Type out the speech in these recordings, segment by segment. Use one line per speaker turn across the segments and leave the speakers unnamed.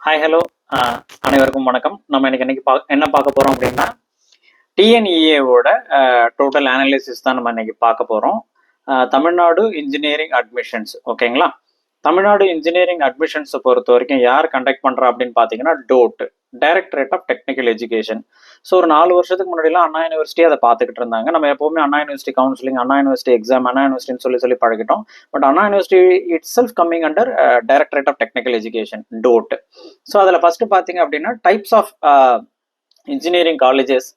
Hi hello அனைவருக்கும் வணக்கம். நம்ம இன்னைக்கு என்ன பார்க்க போகிறோம் அப்படின்னா டிஎன்இஏவோட டோட்டல் அனாலிசிஸ் தான் நம்ம இன்னைக்கு பார்க்க போகிறோம். தமிழ்நாடு இன்ஜினியரிங் அட்மிஷன்ஸ் ஓகேங்களா. தமிழ்நாடு இன்ஜினியரிங் அட்மிஷன்ஸை பொறுத்த வரைக்கும் யார் கண்டக்ட் பண்ணுறா அப்படின்னு பார்த்தீங்கன்னா DOTE, directorate of technical education. So ஒரு 4 வருஷத்துக்கு முன்னாடிலாம் அண்ணா யூனிவர்சிட்டி அதை பார்த்துக்கிட்டு இருந்தாங்க. நம்ம எப்போவுமே Anna university counselling, Anna university exam, Anna யூனிவர்சிட்டின்னு சொல்லி பழகிட்டோம். But Anna university itself coming under directorate of technical education, DOTE. So அதில் ஃபர்ஸ்ட் பார்த்தீங்க அப்படின்னா types of engineering colleges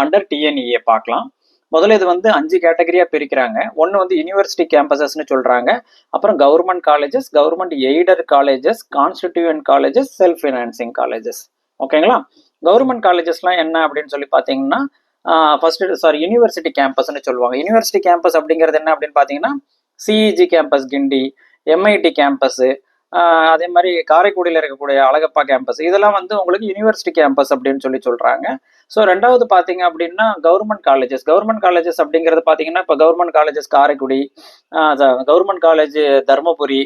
under TNEA பார்க்கலாம். முதல்ல இது 5 கேட்டகரியா பிரிக்கிறாங்க. ஒன்று யூனிவர்சிட்டி கேம்பஸஸ்ன்னு சொல்றாங்க. அப்புறம் government colleges, government aided colleges, constituent colleges, self financing colleges. ஓகேங்களா. கவர்மெண்ட் காலேஜஸ்லாம் என்ன அப்படின்னு சொல்லி பார்த்தீங்கன்னா யூனிவர்சிட்டி கேம்பஸ்ன்னு சொல்லுவாங்க. யூனிவர்சிட்டி கேம்பஸ் அப்படிங்கிறது என்ன அப்படின்னு பார்த்தீங்கன்னா சிஇஜி கேம்பஸ் கிண்டி, எம்ஐடி கேம்பஸ், அதே மாதிரி காரைக்குடியில் இருக்கக்கூடிய அழகப்பா கேம்பஸ், இதெல்லாம் உங்களுக்கு யூனிவர்சிட்டி கேம்பஸ் அப்படின்னு சொல்றாங்க. ஸோ ரெண்டாவது பார்த்தீங்க அப்படின்னா கவர்மெண்ட் காலேஜஸ் அப்படிங்கிறது பார்த்தீங்கன்னா இப்போ government colleges Karaikudi, government college Dharmapuri,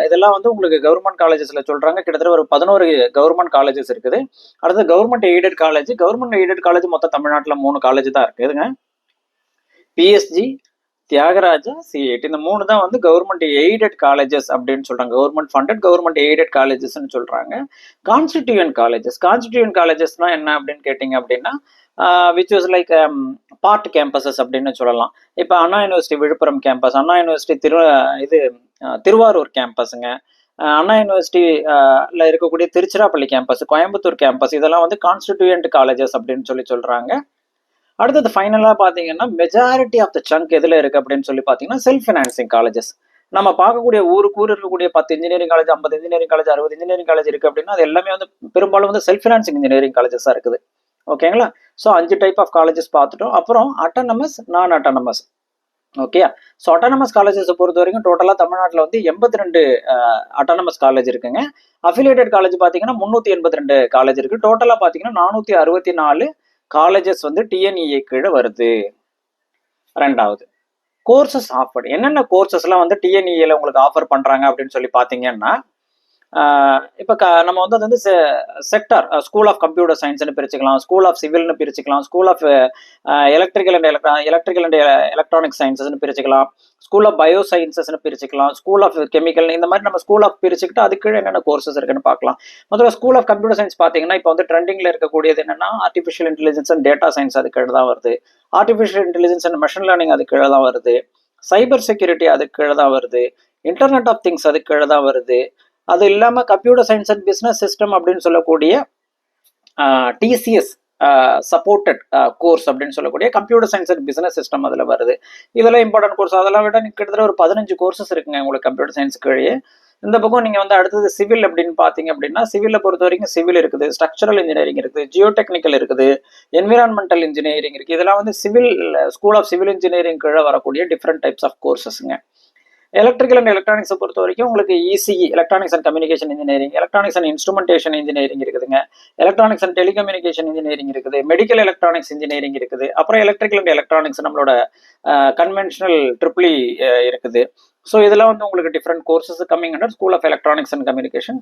இதெல்லாம் உங்களுக்கு கவர்மெண்ட் காலேஜஸ்ல சொல்றாங்க. கிட்டத்தட்ட ஒரு 11 கவர்மெண்ட் காலேஜஸ் இருக்குது. அடுத்து கவர்மெண்ட் எய்டட் காலேஜ் மொத்தம் தமிழ்நாட்டில் 3 காலேஜ் தான் இருக்குதுங்க. பிஎஸ்ஜி, தியாகராஜா, சிஐடி, இந்த 3 தான் கவர்மெண்ட் எய்டட் காலேஜஸ் அப்படின்னு சொல்றாங்க. கவர்மெண்ட் ஃபண்டட் கவர்மெண்ட் எய்டட் காலேஜஸ்ன்னு சொல்றாங்க. கான்ஸ்டிடியூயன்ட் காலேஜஸ்னா என்ன அப்படின்னு கேட்டீங்க அப்படின்னா which was like part campuses அப்படின்னு சொல்லலாம். இப்போ அண்ணா யூனிவர்சிட்டி விழுப்புரம் கேம்பஸ், அண்ணா யூனிவர்சிட்டி திருவாரூர் கேம்பஸுங்க, அண்ணா யூனிவர்சிட்டியில் இருக்கக்கூடிய திருச்சிராப்பள்ளி கேம்பஸ், கோயம்புத்தூர் கேம்பஸ், இதெல்லாம் கான்ஸ்டிடியூயன்ட் காலேஜஸ் அப்படின்னு சொல்றாங்க. அடுத்தது ஃபைனலாக பார்த்தீங்கன்னா மெஜாரிட்டி ஆஃப் த சங்க் எதில் இருக்குது அப்படின்னு சொல்லி பார்த்தீங்கன்னா செல்ஃப் ஃபினான்சிங் காலேஜஸ். நம்ம பார்க்கக்கூடிய ஊருக்கு இருக்கக்கூடிய 10 engineering college, 50 engineering college, 60 engineering college இருக்குது அப்படின்னா அது எல்லாமே பெரும்பாலும் செல்ஃப் ஃபினான்சிங் இன்ஜினியரிங் காலேஜஸாக இருக்குது. ஓகேங்களா. ஸோ 5 டைப் ஆஃப் காலேஜஸ் பார்த்துட்டோம். அப்புறம் அட்டானமஸ், நான் அட்டானமஸ். ஓகே. ஸோ அட்டானமஸ் காலேஜஸை பொறுத்த வரைக்கும் டோட்டலாக தமிழ்நாட்டில் 82 அட்டானமஸ் காலேஜ் இருக்குங்க. அஃபிலியேட்டட் காலேஜ் பார்த்தீங்கன்னா 382 காலேஜ் இருக்குது. டோட்டலாக பார்த்தீங்கன்னா 464 காலேஜஸ் டிஎன்இஏ கீழே வருது. ரெண்டாவது கோர்சஸ் ஆஃபர், என்னென்ன கோர்சஸ்லாம் டிஎன்இஏல உங்களுக்கு ஆஃபர் பண்றாங்க அப்படின்னு சொல்லி பார்த்தீங்கன்னா இப்போ நம்ம அது செக்டார் ஸ்கூல் ஆஃப் கம்ப்யூட்டர் சயின்ஸ்னு பிரிச்சுக்கலாம், ஸ்கூல் ஆஃப் சிவில்னு பிரிச்சுக்கலாம், school of electrical and electronic சயின்சஸ்னு பிரிச்சுக்கலாம், ஸ்கூல் ஆஃப் பயோ சயின்சஸ்னு பிரிச்சுக்கலாம், ஸ்கூல் ஆஃப் கெமிக்கல், இந்த மாதிரி நம்ம ஸ்கூல் ஆஃப் பிரிச்சுக்கிட்டு அதுக்கு என்னென்ன கோர்சஸ் இருக்குன்னு பார்க்கலாம். முதல்ல ஸ்கூல் ஆஃப் கம்ப்யூட்டர் சயின்ஸ் பார்த்தீங்கன்னா இப்போ ட்ரெண்டிங்ல இருக்கக்கூடியது என்னன்னா artificial intelligence and data science அதுக்கு தான் வருது, artificial intelligence and machine learning அதுக்கு தான் வருது, சைபர் செக்யூரிட்டி அதுக்கு தான் வருது, இன்டர்நெட் ஆஃப் திங்ஸ் அதுக்கு தான் வருது. அது இல்லாமல் computer science and business system அப்படின்னு சொல்லக்கூடிய டிசிஎஸ் சப்போர்ட்டட் கோர்ஸ் அப்படின்னு சொல்லக்கூடிய computer science and business system அதில் வருது. இதெல்லாம் இம்பார்ட்டன்ட் கோர்ஸ். அதெல்லாம் விட கிட்டத்தட்ட ஒரு 15 கோர்சஸ் இருக்குங்க உங்களுக்கு கம்ப்யூட்டர் சயின்ஸ் கீழே. இந்த பக்கம் நீங்கள் அடுத்தது சிவில் அப்படின்னு பார்த்தீங்க அப்படின்னா சிவிலை பொறுத்த வரைக்கும் சிவில் இருக்குது, ஸ்ட்ரக்சரல் இன்ஜினியரிங் இருக்குது, ஜியோ டெக்னிக்கல் இருக்குது, என்விரான்மெண்டல் இன்ஜினியரிங் இருக்குது. இதெல்லாம் civil school of civil engineering கீழே வரக்கூடிய டிஃப்ரெண்ட் டைப்ஸ் ஆஃப் கோர்சஸ்ங்க. எலக்ட்ரிக்கல் அண்ட் எலக்ட்ரானிக்ஸை பொறுத்த வரைக்கும் உங்களுக்கு ECE, electronics and communication engineering, electronics and instrumentation engineering இருக்குதுங்க, எலக்ட்ரானிக்ஸ் அண்ட் டெலிகம்யூனிகேஷன் இன்ஜினியரிங் இருக்குது, மெடிக்கல் எலக்ட்ரானிக்ஸ் இன்ஜினியரிங் இருக்குது, அப்புறம் எலக்ட்ரிக்கல் அண்ட் எலக்ட்ரானிக்ஸ் நம்மளோட கன்வென்ஷனல் ட்ரிபிள் இருக்குது. ஸோ இதெல்லாம் உங்களுக்கு different courses coming under school of electronics and communication.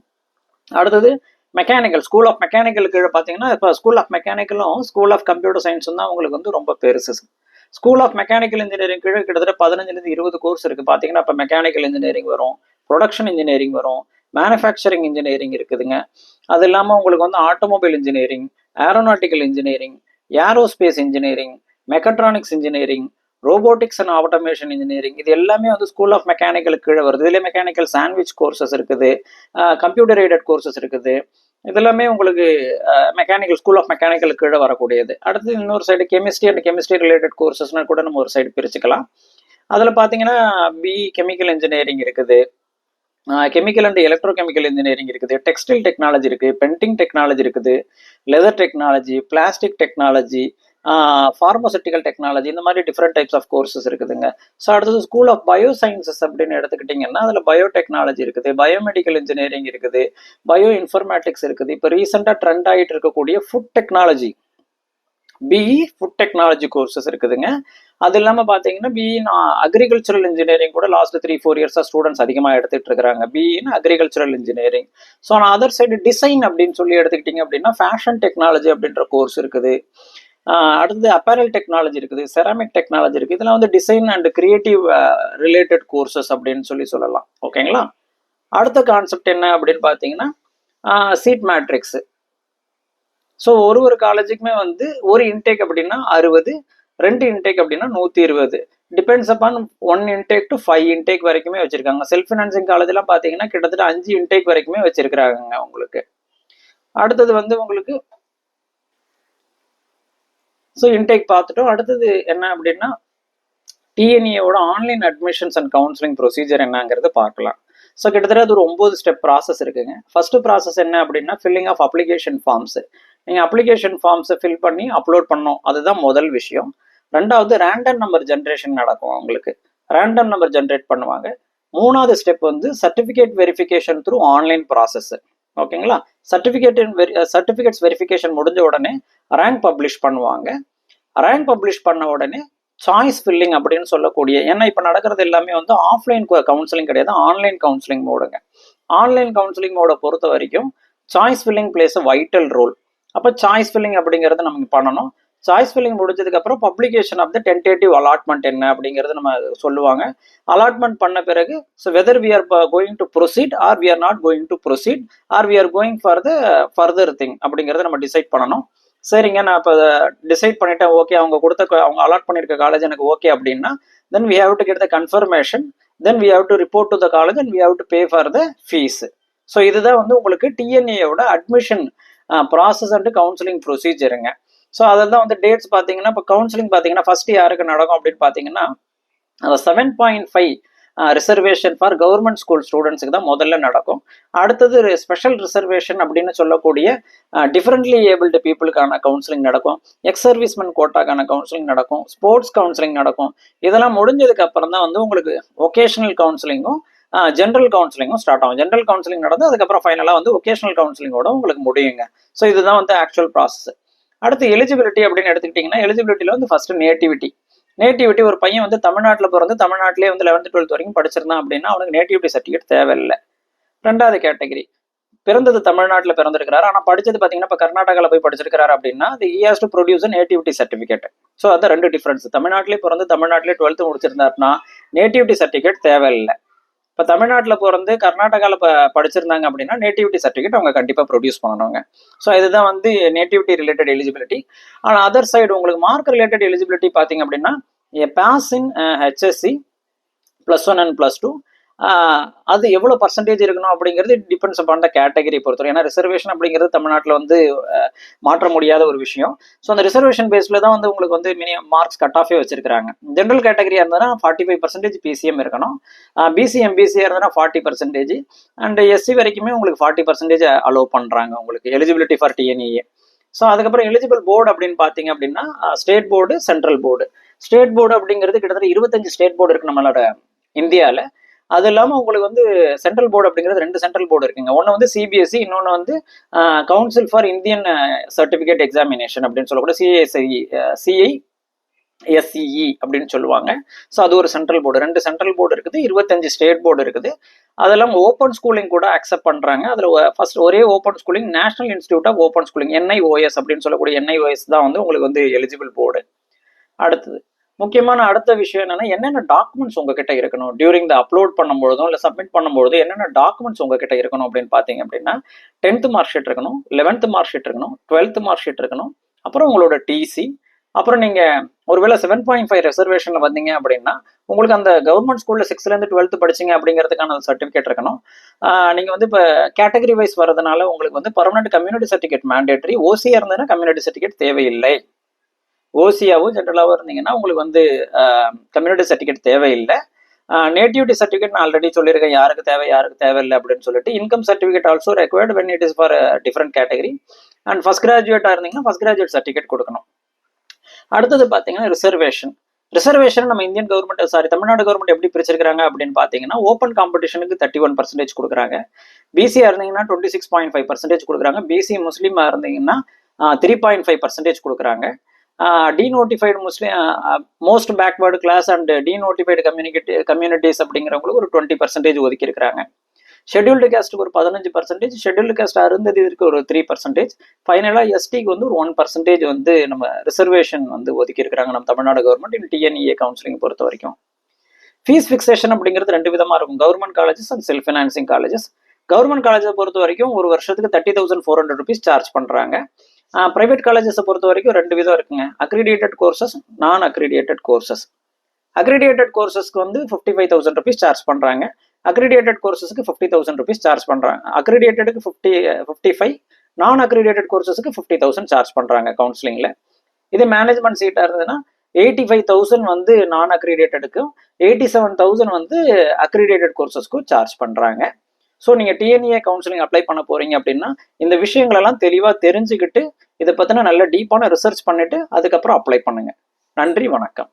அடுத்தது mechanical, school of mechanical கீழே பார்த்தீங்கன்னா இப்போ ஸ்கூல் ஆஃப் மெக்கானிக்கலும் ஸ்கூல் ஆஃப் கம்ப்யூட்டர் சயின்ஸும் தான் உங்களுக்கு ரொம்ப பெருசு. ஸ்கூல் ஆஃப் மெக்கானிக்கல் இன்ஜினியரிங் கீழே கிட்டத்தட்ட 15 20 கோர்ஸ் இருக்கு. பார்த்தீங்கன்னா இப்போ மெக்கானிக்கல் இன்ஜினியரிங் வரும், ப்ரொடக்ஷன் இன்ஜினியரிங் வரும், மேனுஃபேக்சரிங் இன்ஜினியரிங் இருக்குதுங்க. அது இல்லாமல் உங்களுக்கு automobile engineering, aeronautical engineering, aerospace engineering, mechatronics engineering, robotics and automation engineering, இது எல்லாமே ஸ்கூல் ஆஃப் மெக்கானிக்கல் கீழே வருது. இதுலேயே மெக்கானிக்கல் சாண்ட்விச் கோர்சஸ் இருக்குது, கம்ப்யூட்டர் எய்டட் கோர்சஸ் இருக்குது. இதெல்லாமே உங்களுக்கு மெக்கானிக்கல் ஸ்கூல் ஆஃப் மெக்கானிக்கல் கீழே வரக்கூடியது. அடுத்து இன்னொரு side chemistry and chemistry related கோர்சஸ்னா கூட நம்ம ஒரு சைடு பிரிச்சுக்கலாம். அதில் பார்த்தீங்கன்னா கெமிக்கல் இன்ஜினியரிங் இருக்குது, chemical and electro chemical engineering இருக்குது, டெக்ஸ்டைல் டெக்னாலஜி இருக்குது, பெயிண்டிங் டெக்னாலஜி இருக்குது, leather technology, plastic technology, pharmaceutical technology, இந்த மாதிரி டிஃப்ரெண்ட் டைப்ஸ் ஆஃப் கோர்சஸ் இருக்குதுங்க. ஸோ அடுத்தது ஸ்கூல் ஆஃப் பயோ சயின்சஸ் அப்படின்னு எடுத்துக்கிட்டிங்கன்னா அதில் பயோடெக்னாலஜி இருக்குது, பயோமெடிக்கல் இன்ஜினியரிங் இருக்குது, பயோ இன்ஃபர்மேட்டிக்ஸ் இருக்குது. இப்போ ரீசெண்டாக ட்ரெண்ட் ஆகிட்டு இருக்கக்கூடிய food technology, BE food technology courses இருக்குதுங்க. அது இல்லாமல் பார்த்தீங்கன்னா பிஇன் அக்ரிகல்ச்சரல் இன்ஜினியரிங் கூட லாஸ்ட் 3-4 இயர்ஸாக ஸ்டூடெண்ட்ஸ் அதிகமாக எடுத்துகிட்டு இருக்கிறாங்க, பிஇன் அக்ரிகல்ச்சரல் இன்ஜினியரிங். ஸோ நான் அதர் சைடு டிசைன் அப்படின்னு சொல்லி எடுத்துக்கிட்டிங்க அப்படின்னா ஃபேஷன் டெக்னாலஜி அப்படின்ற கோர்ஸ் இருக்குது. அடுத்தது அப்பேரல் டெக்னாலஜி இருக்குது, செராமிக் டெக்னாலஜி இருக்குது. இதெல்லாம் வந்து design and creative related courses அப்படின்னு சொல்லலாம். ஓகேங்களா. அடுத்த கான்செப்ட் என்ன அப்படின்னு பார்த்தீங்கன்னா சீட் மேட்ரிக்ஸ். ஸோ ஒரு காலேஜுக்குமே வந்து ஒரு இன்டேக் அப்படின்னா 60, 2 இன்டேக் அப்படின்னா 120. Depends upon 1 intake to 5 intake வரைக்குமே வச்சிருக்காங்க. செல்ஃப் ஃபினான்சிங் காலேஜ்லாம் பார்த்தீங்கன்னா கிட்டத்தட்ட 5 இன்டேக் வரைக்குமே வச்சிருக்கிறாங்க உங்களுக்கு. அடுத்தது வந்து உங்களுக்கு ஸோ இன்டேக் பார்த்துட்டோம். அடுத்தது என்ன அப்படின்னா டிஎன்இயோட online admissions and counselling procedure என்னங்கிறது பார்க்கலாம். ஸோ கிட்டத்தட்ட அது ஒரு 9 ஸ்டெப் ப்ராசஸ் இருக்குங்க. ஃபர்ஸ்ட் ப்ராசஸ் என்ன அப்படின்னா ஃபில்லிங் ஆஃப் அப்ளிகேஷன் ஃபார்ம்ஸ். நீங்கள் அப்ளிகேஷன் ஃபார்ம்ஸை ஃபில் பண்ணி அப்லோட் பண்ணணும், அதுதான் முதல் விஷயம். ரெண்டாவது ரேண்டம் நம்பர் ஜென்ரேஷன் நடக்கும், உங்களுக்கு ரேண்டம் நம்பர் ஜென்ரேட் பண்ணுவாங்க. மூணாவது ஸ்டெப் வந்து certificate verification through online process. ஓகேங்களா. சர்டிஃபிகேட்ஸ் வெரிஃபிகேஷன் முடிஞ்ச உடனே ரேங்க் பப்ளிஷ் பண்ணுவாங்க. ரேங்க் பப்ளிஷ் பண்ண உடனே சாய்ஸ் ஃபில்லிங் அப்படின்னு சொல்லக்கூடிய, ஏன்னா இப்போ நடக்கிறது எல்லாமே வந்து ஆஃப்லைன் கவுன்சிலிங் கிடையாது, ஆன்லைன் கவுன்சிலிங் மோடுங்க. ஆன்லைன் கவுன்சிலிங் மோடை பொறுத்த வரைக்கும் choice filling plays a vital role. அப்போ சாய்ஸ் ஃபில்லிங் அப்படிங்கிறத நமக்கு பண்ணணும். சாய்ஸ் ஃபில்லிங் முடிஞ்சதுக்கு அப்புறம் publication of the tentative allotment என்ன அப்படிங்கிறது நம்ம சொல்லுவாங்க. அலாட்மெண்ட் பண்ண பிறகு so whether we are going to proceed or we are not going to proceed or we are going for the further thing அப்படிங்கிறத நம்ம டிசைட் பண்ணணும். சரிங்க, நான் இப்போ டிசைட் பண்ணிட்டேன், ஓகே அவங்க அவங்க அலாட் பண்ணியிருக்க காலேஜ் எனக்கு ஓகே அப்படின்னா then we have to get the confirmation, then we have to report to the college and we have to pay for the fees. So இதுதான் வந்து உங்களுக்கு டிஎன்ஏயோட அட்மிஷன் ப்ராசஸ் அண்ட் கவுன்சிலிங் ப்ரொசீஜருங்க. So அதெல்லாம் வந்து dates பார்த்தீங்கன்னா இப்போ கவுன்சிலிங் பார்த்தீங்கன்னா ஃபர்ஸ்ட் யாருக்கு நடக்கும் அப்படின்னு பார்த்தீங்கன்னா அந்த 7.5 ரிசர்வேஷன் ஃபார் கவர்மெண்ட் ஸ்கூல் ஸ்டூடெண்ட்ஸுக்கு தான் முதல்ல நடக்கும். அடுத்தது ஸ்பெஷல் ரிசர்வேஷன் அப்படின்னு சொல்லக்கூடிய டிஃபரெண்ட்லி ஏபிள்டு பீப்புளுக்கான கவுன்சிலிங் நடக்கும். எக்ஸ் சர்வீஸ்மென் கோட்டாக்கான கவுன்சிலிங் நடக்கும். ஸ்போர்ட்ஸ் கவுன்சிலிங் நடக்கும். இதெல்லாம் முடிஞ்சதுக்கு அப்புறம் தான் வந்து உங்களுக்கு ஒகேஷனல் கவுன்சிலிங்கும் ஜென்ரல் கவுன்சிலிங்கும் ஸ்டார்ட் ஆகும். ஜென்ரல் கவுன்சிலிங் நடந்து அதுக்கப்புறம் ஃபைனலாக வந்து ஒகேஷனல் கவுன்சிலிங்கோட உங்களுக்கு முடியுங்க. ஸோ இதுதான் வந்து ஆக்சுவல் ப்ராசஸ். அடுத்து எலிஜிபிலிட்டி அப்படின்னு எடுத்துக்கிட்டிங்கன்னா எலிஜிபிலிட்டியில் வந்து ஃபர்ஸ்ட் நேட்டிவிட்டி ஒரு பையன் வந்து தமிழ்நாட்டில் பிறந்து தமிழ்நாட்டிலே வந்து 11th 12th வரைக்கும் படிச்சிருந்தான் அப்படின்னா அவனுக்கு நேட்டிவிட்டி சர்டிஃபிகேட் தேவையில்லை. ரெண்டாவது கேட்டகரி பிறந்தது தமிழ்நாட்டில் பிறந்திருக்கிறாரு ஆனால் படிச்சது பார்த்தீங்கன்னா இப்போ கர்நாடகாவில் போய் படிச்சிருக்கிறாரு அப்படின்னா அது he has to produce a nativity certificate. So அதான் ரெண்டு டிஃபரன்ஸ். தமிழ்நாட்டிலே பிறந்து தமிழ்நாட்டிலே 12th முடிச்சிருந்தாருன்னா நேட்டிவிட்டி சர்டிஃபிகேட் தேவையில்லை. இப்போ தமிழ்நாட்டில் பிறந்து கர்நாடகாவில் படிச்சிருந்தாங்க அப்படின்னா நேட்டிவிட்டி சர்டிஃபிகேட் அவங்க கண்டிப்பாக ப்ரொடியூஸ் பண்ணணுங்க. ஸோ இதுதான் வந்து நேட்டிவிட்டி ரிலேட்டட் எலிஜிபிலிட்டி. ஆனால் அதர் சைடு உங்களுக்கு மார்க் ரிலேட்டட் எலிஜிபிலிட்டி பார்த்தீங்க அப்படின்னா பாஸ் இன் ஹெச்எஸ்சி +1 அண்ட் +2 அது எவ்வளோ பர்சன்டேஜ் இருக்கணும் அப்படிங்கிறது டிபெண்ட்ஸ் அப்பான் த கேட்டகரி பொறுத்தவரை. ஏன்னா ரிசர்வேஷன் அப்படிங்கிறது தமிழ்நாட்டில் வந்து மாற்ற முடியாத ஒரு விஷயம். ஸோ அந்த ரிசர்வேஷன் பேஸில் தான் வந்து உங்களுக்கு வந்து மினிமம் மார்க்ஸ் கட் ஆஃபே வச்சிருக்காங்க. ஜென்ரல் கேட்டகரியாக இருந்ததுன்னா 45% பிசிஎம் இருக்கணும். பிசிஎம் பிசியாக இருந்ததுன்னா 40% அண்ட் எஸ்சி வரைக்குமே உங்களுக்கு 40% அலோவ் பண்ணுறாங்க உங்களுக்கு எலிஜிபிலிட்டி ஃபார் டிஎன்இஏ. ஸோ அதுக்கப்புறம் எலிஜிபிள் போர்டு அப்படின்னு பார்த்தீங்க அப்படின்னா state board, central board. State board அப்படிங்கிறது கிட்டத்தட்ட 25 ஸ்டேட் போர்டு இருக்கு நம்மளோட இந்தியாவில். அது இல்லாமல் உங்களுக்கு வந்து சென்ட்ரல் போர்டு அப்படிங்கிறது 2 சென்ட்ரல் போர்டு இருக்குங்க. ஒன்று வந்து சிபிஎஸ்சி, இன்னொன்று வந்து council for Indian certificate examination அப்படின்னு சொல்லக்கூட சிஐஎஸ்சிஇ அப்படின்னு சொல்லுவாங்க. ஸோ அது ஒரு சென்ட்ரல் போர்டு. 2 சென்ட்ரல் போர்டு இருக்குது, 25 ஸ்டேட் போர்டு இருக்குது. அதெல்லாம் ஓப்பன் ஸ்கூலிங் கூட அக்செப்ட் பண்ணுறாங்க. அதில் ஃபர்ஸ்ட் ஒரே open schooling national institute of open schooling NIOS அப்படின்னு சொல்லக்கூடிய NIOS தான் வந்து உங்களுக்கு வந்து எலிஜிபிள் போர்டு. அடுத்தது முக்கியமான அடுத்த விஷயம் என்னென்ன டாக்குமெண்ட்ஸ் உங்ககிட்ட இருக்கணும் டியூரிங் த அப்லோட் பண்ணும்போதும் இல்லை சப்மிட் பண்ணும்போது என்னென்ன டாக்குமெண்ட்ஸ் உங்ககிட்ட இருக்கணும் அப்படின்னு பார்த்தீங்க அப்படின்னா 10th மார்க் ஷீட் இருக்கணும், 11th மார்க் ஷீட் இருக்கணும், 12th மார்க் ஷீட் இருக்கணும், அப்புறம் உங்களோட டிசி, அப்புறம் நீங்கள் ஒருவேளை 7.5 ரிசர்வேஷனில் வந்தீங்க அப்படின்னா உங்களுக்கு அந்த கவர்மெண்ட் ஸ்கூலில் 6th 12th படிச்சிங்க அப்படிங்கிறதுக்கான சர்டிஃபிகேட் இருக்கணும். நீங்கள் வந்து இப்போ கேட்டகரி வைஸ் வரதுனால உங்களுக்கு வந்து பர்மனெண்ட் கம்யூனிட்டி சர்டிஃபிகேட் மேண்டேட்ரி. ஓசியாக இருந்ததுன்னா கம்யூனிட்டி சர்டிஃபிகேட் தேவையில்லை. ஓசியாவும் ஜென்ரலாகவும் இருந்தீங்கன்னா உங்களுக்கு வந்து கம்யூனிட்டி சர்டிஃபிகேட் தேவையில்லை. நேட்டிவிட்டி சர்டிஃபிகேட் நான் ஆல்ரெடி சொல்லியிருக்கேன் யாருக்கு தேவையில்லை அப்படின்னு சொல்லிட்டு. Income certificate also required when it is for different category. And first கிராஜுவேட்டாக இருந்தீங்கன்னா ஃபர்ஸ்ட் கிராஜுவேட் சர்டிஃபிகேட் கொடுக்கணும். அடுத்தது பார்த்தீங்கன்னா ரிசர்வேஷன் நம்ம இந்தியன் கவர்மெண்ட் தமிழ்நாடு கவர்மெண்ட் எப்படி பிரிச்சிருக்காங்க அப்படின்னு பார்த்தீங்கன்னா ஓப்பன் காம்படிஷனுக்கு 31% கொடுக்குறாங்க. பிசியாக இருந்தீங்கன்னா 26.5% கொடுக்குறாங்க. பிசி முஸ்லீமாக இருந்தீங்கன்னா 3.5% கொடுக்குறாங்க. Denotified most backward class and denotified communities அப்படிங்கிறவங்களுக்கு ஒரு 20% ஒதுக்கியிருக்கிறாங்க. ஷெட்யூல்டு கேஸ்ட்டுக்கு ஒரு 15%, ஷெட்யூல்டு கேஸ்ட் அருந்ததிற்கு ஒரு 3%, ஃபைனலாக எஸ்டிக்கு வந்து ஒரு 1% வந்து நம்ம ரிசர்வேஷன் வந்து ஒதுக்கியிருக்கிறாங்க நம்ம தமிழ்நாடு கவர்மெண்ட் இந்த டிஎன்இஏ கவுன்சிலிங் பொறுத்த வரைக்கும். ஃபீஸ் ஃபிக்ஸேஷன் அப்படிங்கிறது 2 விதமாக இருக்கும், government colleges and self financing colleges. Government காலேஜை பொறுத்த வரைக்கும் ஒரு வருஷத்துக்கு 30,400 rupees சார்ஜ் பண்ணுறாங்க. ப்ரைவேட் காலேஜஸை பொறுத்த வரைக்கும் 2 விதம் இருக்குங்க, அக்ரிடியேட்டட் கோர்சஸ், நான் அக்ரிடியேட்டட் கோர்சஸ். அக்ரிடியேட்டட் கோர்சஸ்க்கு வந்து 55,000 rupees சார்ஜ் பண்ணுறாங்க, அக்ரிடியேட்டட் கோர்சஸ்க்கு 50,000 rupees சார்ஜ் பண்ணுறாங்க. அக்ரிடியேட்டடுக்கு 55, நான் அக்ரிடியேட்டட் கோர்சஸ்க்கு 50,000 சார்ஜ் பண்ணுறாங்க கவுன்சிலிங்கில். இதே மேனேஜ்மெண்ட் சீட்டாக இருந்ததுன்னா 85,000 வந்து நான் அக்ரிடியேட்டடுக்கும் 87,000 வந்து அக்ரிடியேட்டட் கோர்சஸ்க்கும் சார்ஜ் பண்ணுறாங்க. ஸோ நீங்கள் டிஎன்இஏ கவுன்சிலிங் அப்ளை பண்ண போகிறீங்க அப்படின்னா இந்த விஷயங்களெல்லாம் தெளிவாக தெரிஞ்சுக்கிட்டு இதை பற்றின நல்ல டீப்பான ரிசர்ச் பண்ணிவிட்டு அதுக்கப்புறம் அப்ளை பண்ணுங்கள். நன்றி, வணக்கம்.